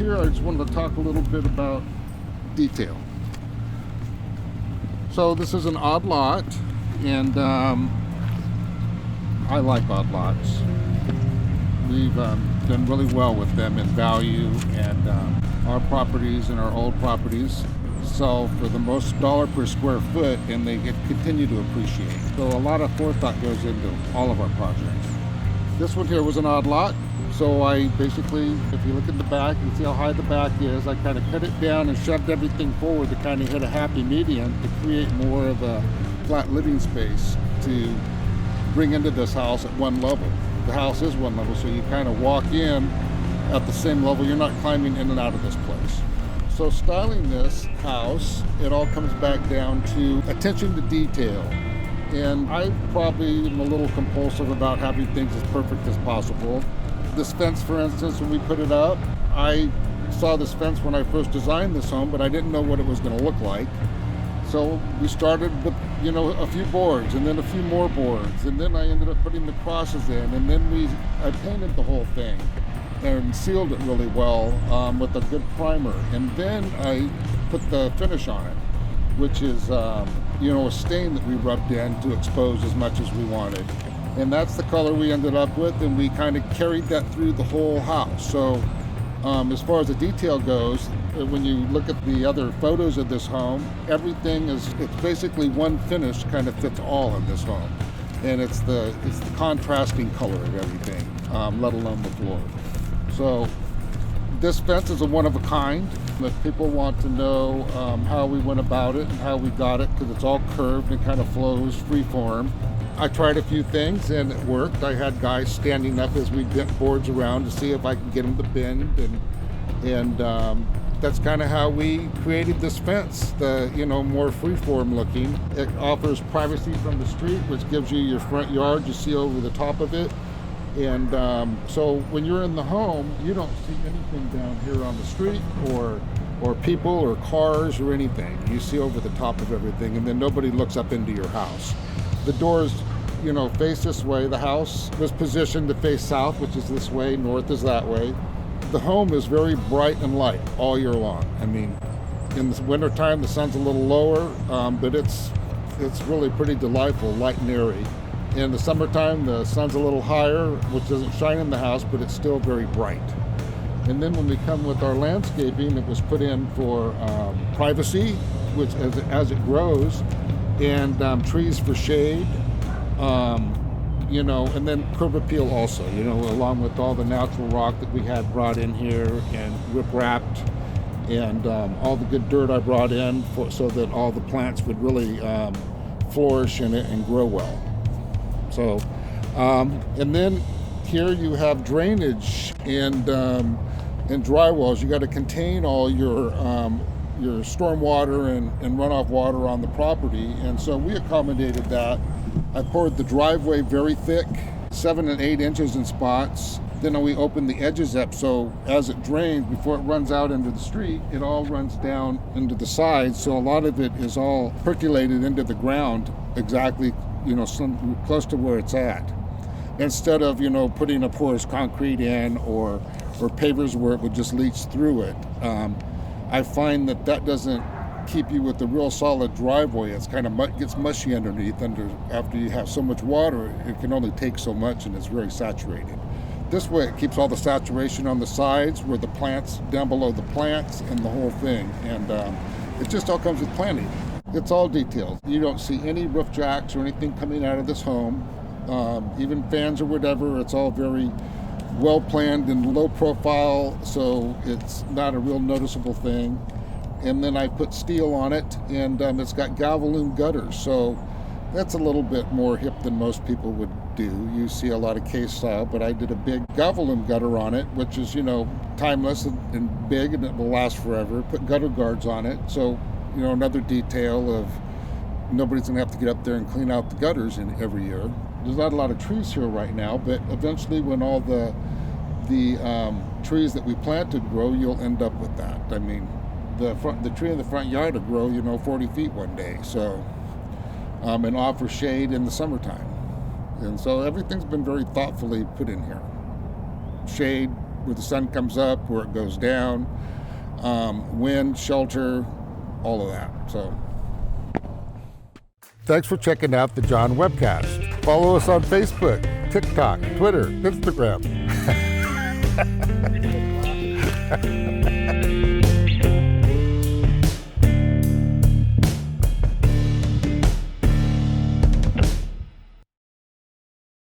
here, I just wanted to talk a little bit about detail. So this is an odd lot, and I like odd lots. We've done really well with them in value, and our properties and our old properties sell for the most dollar per square foot, and they continue to appreciate. So a lot of forethought goes into all of our projects. This one here was an odd lot, so I basically, if you look at the back, you see how high the back is. I kind of cut it down and shoved everything forward to kind of hit a happy medium to create more of a flat living space to bring into this house at one level. The house is one level, so you kind of walk in at the same level. You're not climbing in and out of this place. So styling this house, it all comes back down to attention to detail. And I probably am a little compulsive about having things as perfect as possible. This fence, for instance, when we put it up, I saw this fence when I first designed this home, but I didn't know what it was going to look like. So we started with, a few boards, and then a few more boards, and then I ended up putting the crosses in, and then I painted the whole thing and sealed it really well with a good primer. And then I put the finish on it, which is a stain that we rubbed in to expose as much as we wanted. And that's the color we ended up with, and we kind of carried that through the whole house. So as far as the detail goes, when you look at the other photos of this home, everything it's basically one finish kind of fits all in this home. And it's the contrasting color of everything, let alone the floor. So this fence is a one of a kind. If people want to know how we went about it and how we got it, because it's all curved and kind of flows freeform. I tried a few things and it worked. I had guys standing up as we bent boards around to see if I could get them to bend, and that's kind of how we created this fence. The more freeform looking. It offers privacy from the street, which gives you your front yard. You see over the top of it. And so when you're in the home, you don't see anything down here on the street or people or cars or anything. You see over the top of everything, and then nobody looks up into your house. The doors, face this way. The house was positioned to face south, which is this way, north is that way. The home is very bright and light all year long. I mean, in the wintertime, the sun's a little lower, but it's really pretty delightful, light and airy. In the summertime, the sun's a little higher, which doesn't shine in the house, but it's still very bright. And then when we come with our landscaping, it was put in for privacy, which as it grows, and trees for shade, and then curb appeal also, along with all the natural rock that we had brought in here and rip-wrapped, and all the good dirt I brought in so that all the plants would really flourish in it and grow well. So, and then here you have drainage and dry wells. You got to contain all your storm water and runoff water on the property, and so we accommodated that. I poured the driveway very thick, 7 and 8 inches in spots. Then we opened the edges up, so as it drains, before it runs out into the street, it all runs down into the sides. So a lot of it is all percolated into the ground exactly, close to where it's at. Instead of, putting a porous concrete in or pavers where it would just leach through it. I find that doesn't keep you with the real solid driveway. It's kind of gets mushy underneath. After you have so much water, it can only take so much, and it's very saturated. This way it keeps all the saturation on the sides where the plants, down below the plants, and the whole thing. And it just all comes with planning. It's all detailed. You don't see any roof jacks or anything coming out of this home. Even fans or whatever, it's all very well planned and low profile, so it's not a real noticeable thing. And then I put steel on it, and it's got Galvalume gutters, so that's a little bit more hip than most people would do. You see a lot of case style, but I did a big Galvalume gutter on it, which is, timeless and big, and it will last forever. Put gutter guards on it, so, another detail of nobody's gonna have to get up there and clean out the gutters every year. There's not a lot of trees here right now, but eventually when all the trees that we planted grow, you'll end up with that. I mean, the tree in the front yard will grow, 40 feet one day, so, and offer shade in the summertime. And so everything's been very thoughtfully put in here. Shade, where the sun comes up, where it goes down, wind, shelter, all of that. So thanks for checking out the John Webbcast. Follow us on Facebook, TikTok, Twitter, Instagram.